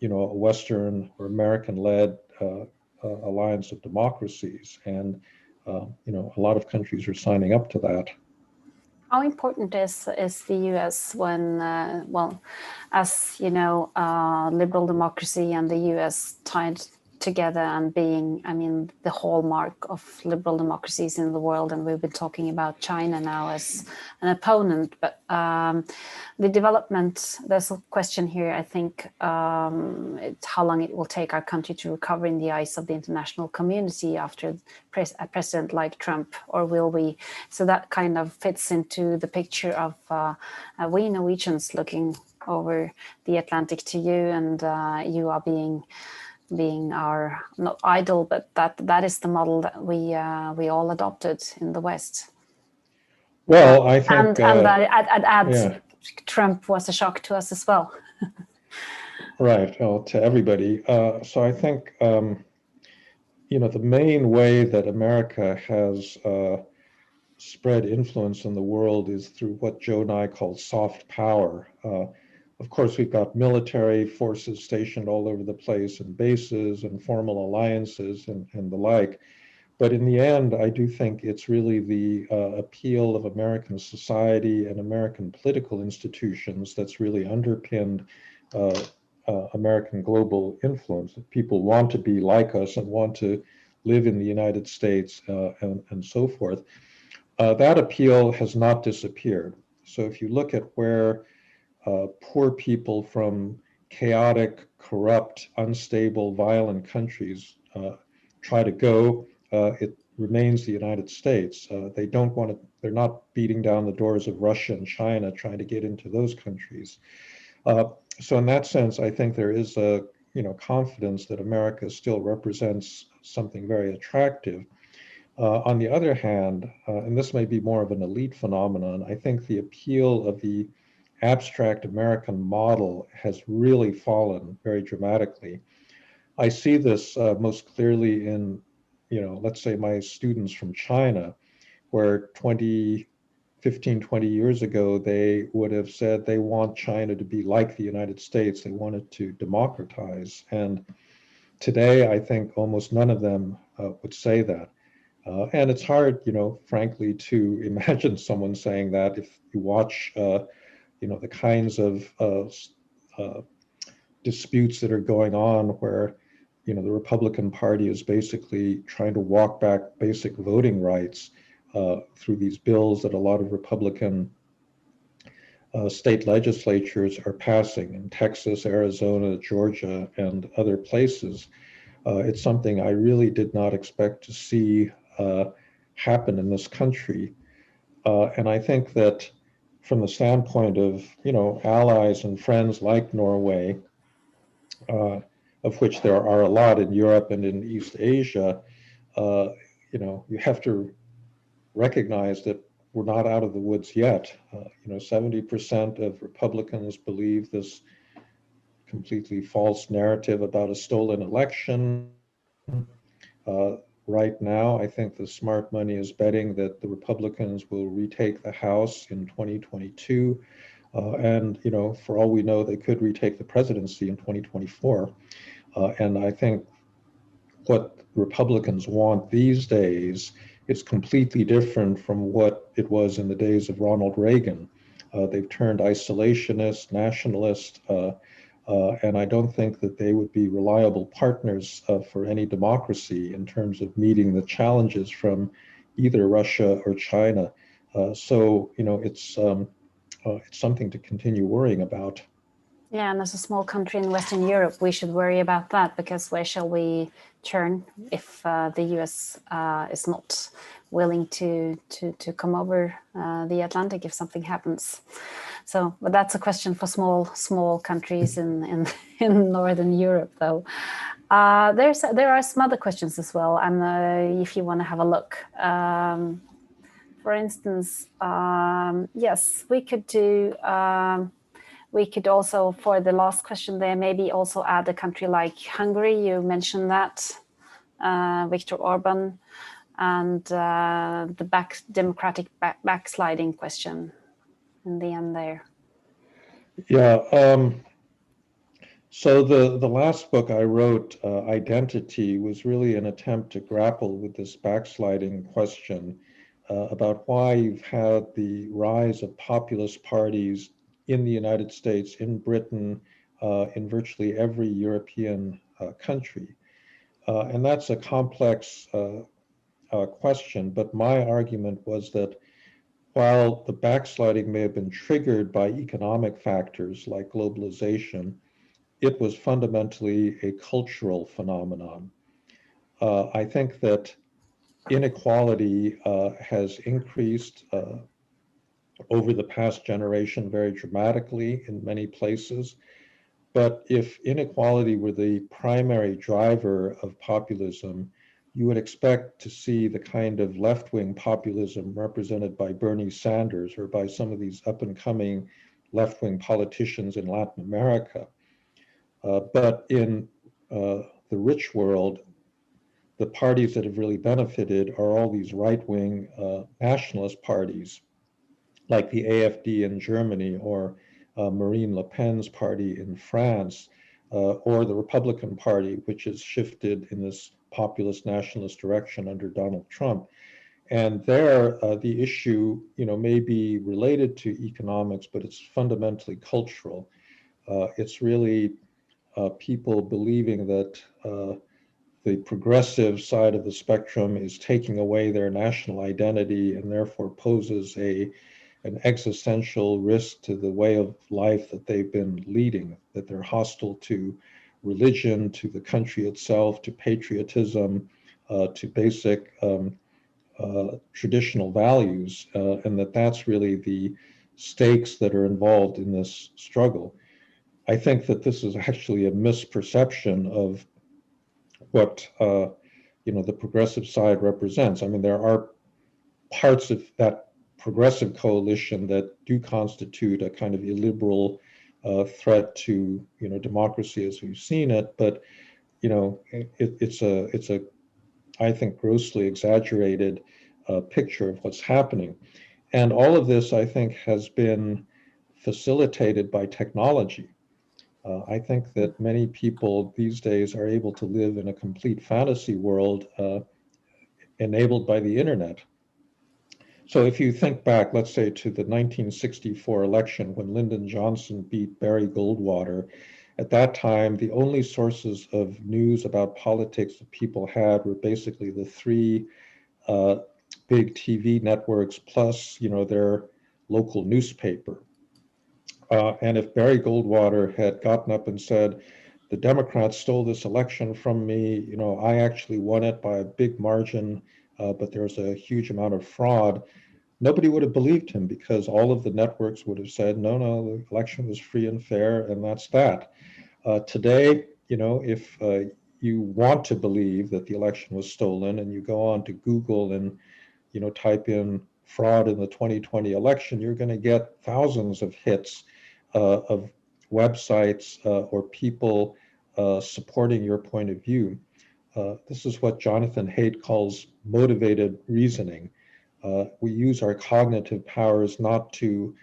Western or American-led alliance of democracies, and a lot of countries are signing up to that. How important is the U.S. when, well, as you know, liberal democracy and the U.S. tied together and being, I mean, the hallmark of liberal democracies in the world, and we've been talking about China now as an opponent, but the development, there's a question here, I think, how long it will take our country to recover in the eyes of the international community after a president like Trump, or will we? So that kind of fits into the picture of we Norwegians looking over the Atlantic to you, and you are being our, not idol, but that is the model that we all adopted in the West. Well, I think, and I'd add, yeah. Trump was a shock to us as well. Right, well, to everybody. So I think, you know, the main way that America has spread influence in the world is through what Joe and I call soft power. Of course, we've got military forces stationed all over the place, and bases and formal alliances and the like. But in the end, I do think it's really the appeal of American society and American political institutions that's really underpinned American global influence. People want to be like us and want to live in the United States and so forth. That appeal has not disappeared. So if you look at where poor people from chaotic, corrupt, unstable, violent countries try to go, it remains the United States. They don't want to, they're not beating down the doors of Russia and China trying to get into those countries. So in that sense, I think there is a, you know, confidence that America still represents something very attractive. On the other hand, and this may be more of an elite phenomenon, I think the appeal of the abstract American model has really fallen very dramatically. I see this most clearly in, you know, let's say my students from China, where 15, 20 years ago, they would have said they want China to be like the United States. They wanted to democratize. And today, I think almost none of them would say that. And it's hard, you know, frankly, to imagine someone saying that if you watch, you know, the kinds of disputes that are going on where, you know, the Republican Party is basically trying to walk back basic voting rights through these bills that a lot of Republican state legislatures are passing in Texas, Arizona, Georgia, and other places. It's something I really did not expect to see happen in this country. And I think that from the standpoint of, you know, allies and friends like Norway, of which there are a lot in Europe and in East Asia, you know, you have to recognize that we're not out of the woods yet. You know, 70% of Republicans believe this completely false narrative about a stolen election. Right now, I think the smart money is betting that the Republicans will retake the House in 2022. And, you know, for all we know, they could retake the presidency in 2024. And I think what Republicans want these days is completely different from what it was in the days of Ronald Reagan. They've turned isolationist, nationalist, and I don't think that they would be reliable partners for any democracy in terms of meeting the challenges from either Russia or China. So, you know, it's something to continue worrying about. Yeah, and as a small country in Western Europe, we should worry about that, because where shall we turn if the US is not willing to come over the Atlantic if something happens? So, but that's a question for small countries in Northern Europe, though. There are some other questions as well, and if you want to have a look. For instance, yes, we could do. We could also, for the last question there, maybe also add a country like Hungary. You mentioned that, Viktor Orban, and the democratic backsliding question in the end there. Yeah. So the last book I wrote, Identity, was really an attempt to grapple with this backsliding question. about why you've had the rise of populist parties in the United States, in Britain, in virtually every European country. And that's a complex question, but my argument was that while the backsliding may have been triggered by economic factors like globalization, it was fundamentally a cultural phenomenon. I think that inequality has increased over the past generation very dramatically in many places. But if inequality were the primary driver of populism, you would expect to see the kind of left-wing populism represented by Bernie Sanders or by some of these up-and-coming left-wing politicians in Latin America. But in the rich world, the parties that have really benefited are all these right-wing nationalist parties, like the AfD in Germany or Marine Le Pen's party in France, or the Republican Party, which has shifted in this populist nationalist direction under Donald Trump. And there, the issue, may be related to economics, but it's fundamentally cultural. It's really people believing that the progressive side of the spectrum is taking away their national identity and therefore poses an existential risk to the way of life that they've been leading, that they're hostile to religion, to the country itself, to patriotism, to basic traditional values, and that's really the stakes that are involved in this struggle. I think that this is actually a misperception of what the progressive side represents. I mean, there are parts of that progressive coalition that do constitute a kind of illiberal threat to democracy as we've seen it, but it's a I think grossly exaggerated picture of what's happening, and all of this I think has been facilitated by technology. I think that many people these days are able to live in a complete fantasy world enabled by the internet. So if you think back, let's say, to the 1964 election when Lyndon Johnson beat Barry Goldwater, at that time, the only sources of news about politics that people had were basically the three big TV networks plus, their local newspaper. And if Barry Goldwater had gotten up and said, the Democrats stole this election from me, I actually won it by a big margin, but there's a huge amount of fraud, nobody would have believed him because all of the networks would have said, no, the election was free and fair, and that's that. Today, if you want to believe that the election was stolen and you go on to Google and, type in fraud in the 2020 election, you're going to get thousands of hits of websites or people supporting your point of view. This is what Jonathan Haidt calls motivated reasoning. We use our cognitive powers not to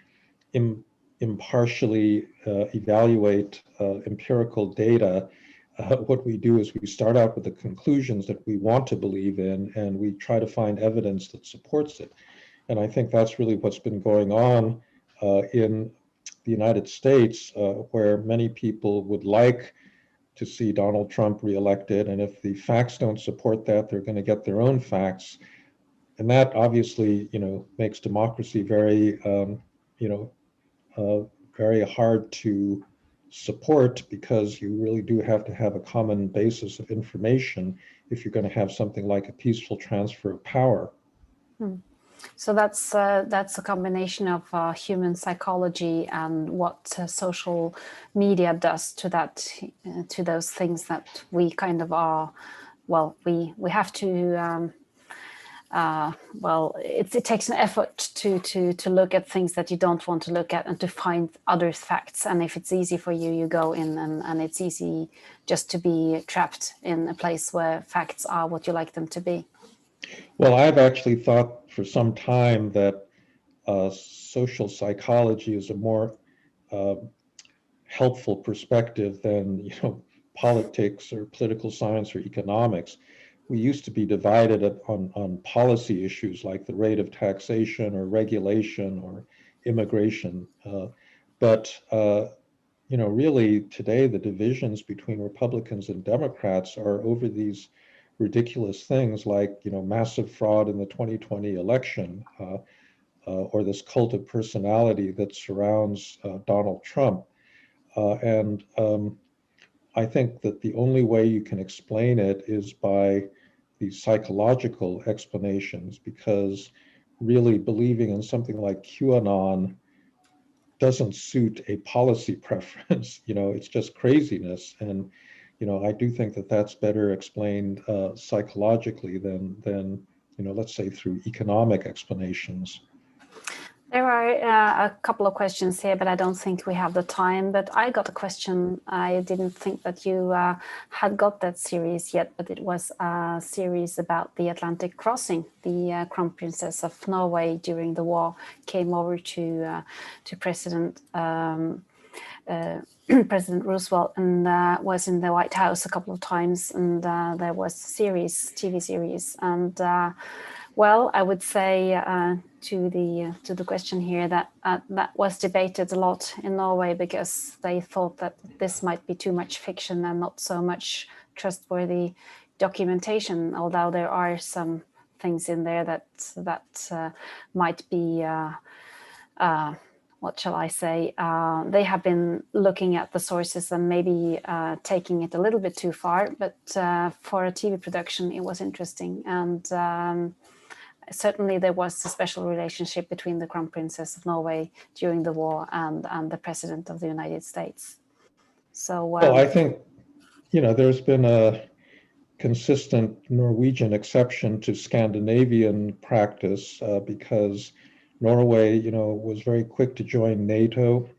impartially evaluate empirical data. What we do is we start out with the conclusions that we want to believe in, and we try to find evidence that supports it. And I think that's really what's been going on in the United States, where many people would like to see Donald Trump reelected. And if the facts don't support that, they're going to get their own facts. And that obviously, makes democracy very, very hard to support, because you really do have to have a common basis of information if you're going to have something like a peaceful transfer of power. So that's a combination of human psychology and what social media does to that, to those things that we kind of are. Well, we have to. It takes an effort to look at things that you don't want to look at and to find other facts. And if it's easy for you, you go in, and it's easy just to be trapped in a place where facts are what you like them to be. Well, I've actually thought for some time that social psychology is a more helpful perspective than politics or political science or economics. we used to be divided on policy issues like the rate of taxation or regulation or immigration. But really today the divisions between Republicans and Democrats are over these ridiculous things like, massive fraud in the 2020 election, or this cult of personality that surrounds Donald Trump. And I think that the only way you can explain it is by these psychological explanations, because really believing in something like QAnon doesn't suit a policy preference. It's just craziness. And, I do think that that's better explained psychologically than, let's say through economic explanations. There are a couple of questions here, but I don't think we have the time. But I got a question. I didn't think that you had got that series yet, but it was a series about the Atlantic crossing. The Crown Princess of Norway during the war came over to President President Roosevelt and was in the White House a couple of times. And there was TV series. And well, I would say to the question here that that was debated a lot in Norway, because they thought that this might be too much fiction and not so much trustworthy documentation. Although there are some things in there that might be what shall I say? They have been looking at the sources and maybe taking it a little bit too far. But for a TV production, it was interesting. And certainly there was a special relationship between the Crown Princess of Norway during the war and the President of the United States. So well, I think, there's been a consistent Norwegian exception to Scandinavian practice because Norway, was very quick to join NATO,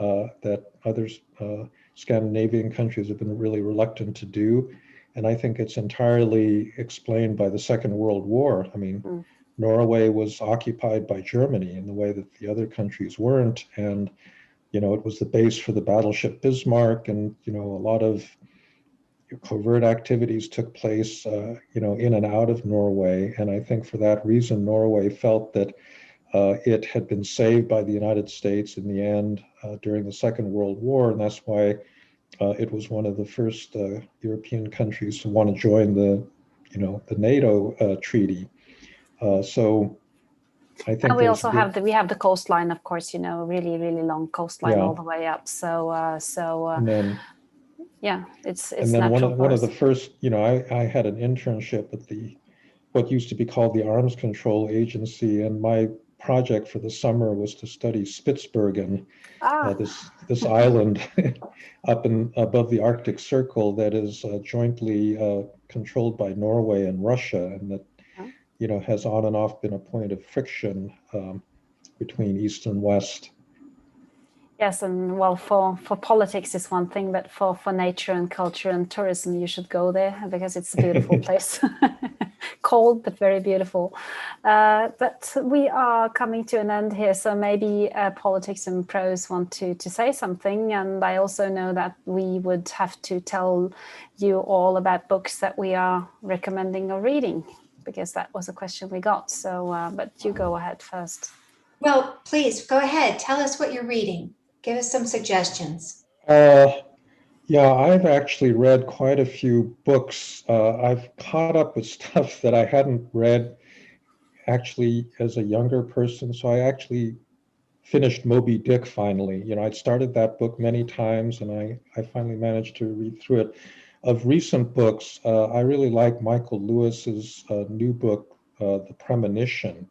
that others Scandinavian countries have been really reluctant to do. And I think it's entirely explained by the Second World War. I mean, Norway was occupied by Germany in the way that the other countries weren't. And, it was the base for the battleship Bismarck, and, a lot of covert activities took place, in and out of Norway. And I think for that reason, Norway felt that it had been saved by the United States in the end during the Second World War. And that's why it was one of the first European countries to want to join the NATO treaty. So I think and we also have the coastline, of course, really, really long coastline all the way up. So and then, yeah, it's and then natural. one of the first, I had an internship at what used to be called the Arms Control Agency, and my project for the summer was to study Spitsbergen, this island up above the Arctic Circle that is jointly controlled by Norway and Russia, and that has on and off been a point of friction between East and West. Yes, and well, for politics is one thing, but for nature and culture and tourism, you should go there because it's a beautiful place. Cold, but very beautiful. But we are coming to an end here, so maybe Politics and Prose want to say something. And I also know that we would have to tell you all about books that we are recommending or reading, because that was a question we got. So, but you go ahead first. Well, please go ahead. Tell us what you're reading. Give us some suggestions. Yeah, I've actually read quite a few books. I've caught up with stuff that I hadn't read actually as a younger person. So I actually finished Moby Dick finally. I'd started that book many times, and I finally managed to read through it. Of recent books, I really like Michael Lewis's new book, The Premonition.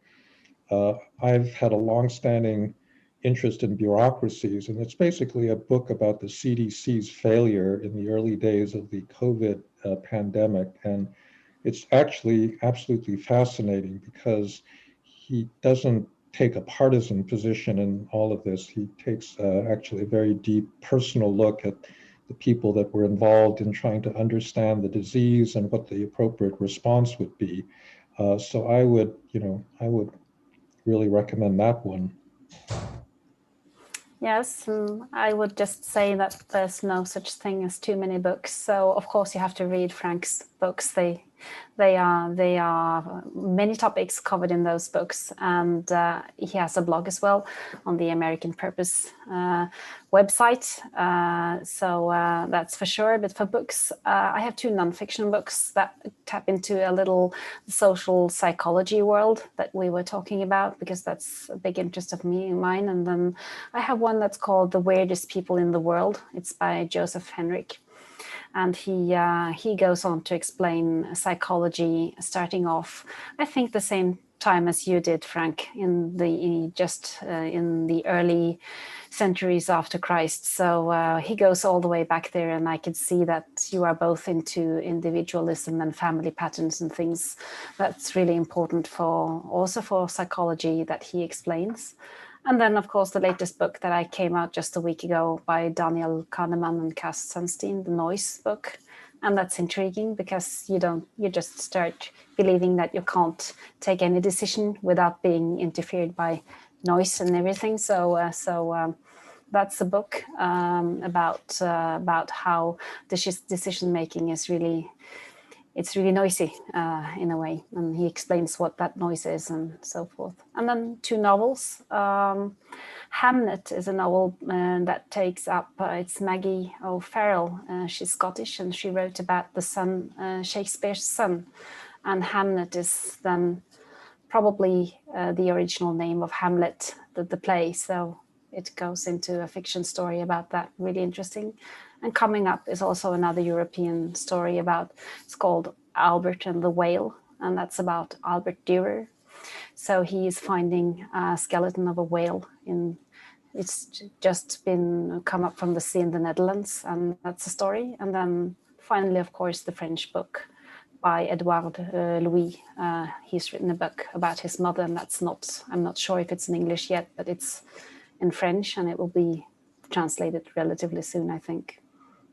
I've had a longstanding interest in bureaucracies, and it's basically a book about the CDC's failure in the early days of the COVID pandemic. And it's actually absolutely fascinating because he doesn't take a partisan position in all of this. He takes actually a very deep personal look at the people that were involved in trying to understand the disease and what the appropriate response would be. So I would really recommend that one. Yes, I would just say that there's no such thing as too many books. So of course you have to read Frank's books. They They are many topics covered in those books, and he has a blog as well on the American Purpose website. So that's for sure. But for books, I have 2 nonfiction books that tap into a little social psychology world that we were talking about, because that's a big interest of mine. And then I have one that's called The Weirdest People in the World. It's by Joseph Henrik. And he goes on to explain psychology, starting off, I think, the same time as you did, Frank, in the early centuries after Christ. So he goes all the way back there, and I could see that you are both into individualism and family patterns and things. That's really important also for psychology that he explains. And then, of course, the latest book that I came out just a week ago by Daniel Kahneman and Cass Sunstein, the Noise book. And that's intriguing, because you just start believing that you can't take any decision without being interfered by noise and everything. So that's a book about how decision making is really noisy in a way, and he explains what that noise is and so forth. And then 2 novels. Hamnet is a novel that takes up, it's Maggie O'Farrell. She's Scottish, and she wrote about the son, Shakespeare's son. And Hamnet is then probably the original name of Hamlet, the play. So it goes into a fiction story about that, really interesting. And coming up is also another European story it's called Albert and the Whale, and that's about Albert Dürer. So he is finding a skeleton of a whale it's just come up from the sea in the Netherlands, and that's the story. And then finally, of course, the French book by Edouard Louis. He's written a book about his mother, and I'm not sure if it's in English yet, but it's in French, and it will be translated relatively soon, I think.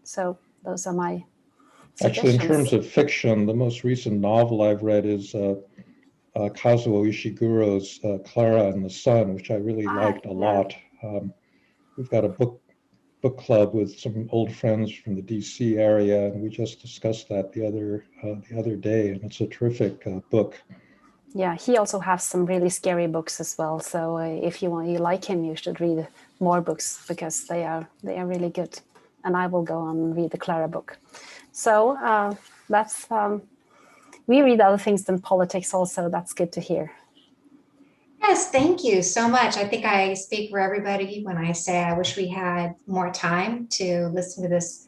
So those are my suggestions. Actually, in terms of fiction, the most recent novel I've read is Kazuo Ishiguro's Clara and the Sun, which I really liked a lot. We've got a book club with some old friends from the DC area, and we just discussed that the other day, and it's a terrific book. Yeah, he also has some really scary books as well. So if you like him, you should read more books, because they are really good. And I will go on and read the Clara book. So that's we read other things than politics also. That's good to hear. Yes, thank you so much. I think I speak for everybody when I say I wish we had more time to listen to this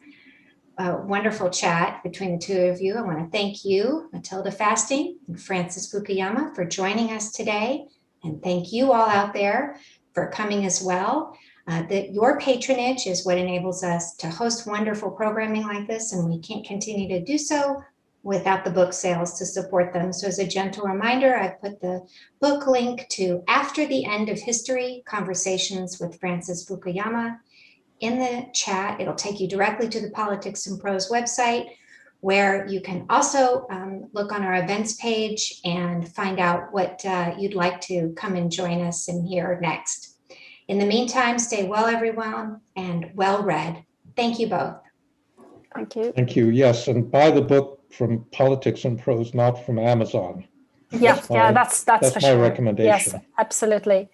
wonderful chat between the 2 of you. I want to thank you, Mathilde Fasting and Francis Fukuyama, for joining us today. And thank you all out there for coming as well. That your patronage is what enables us to host wonderful programming like this, and we can't continue to do so without the book sales to support them. So as a gentle reminder, I've put the book link to After the End of History, Conversations with Francis Fukuyama in the chat. It'll take you directly to the Politics and Prose website, where you can also look on our events page and find out what you'd like to come and join us and hear next. In the meantime, stay well, everyone, and well read. Thank you both. Thank you. Thank you. Yes, and buy the book from Politics and Prose, not from Amazon. Yeah, that's for my sure. recommendation. Yes, absolutely.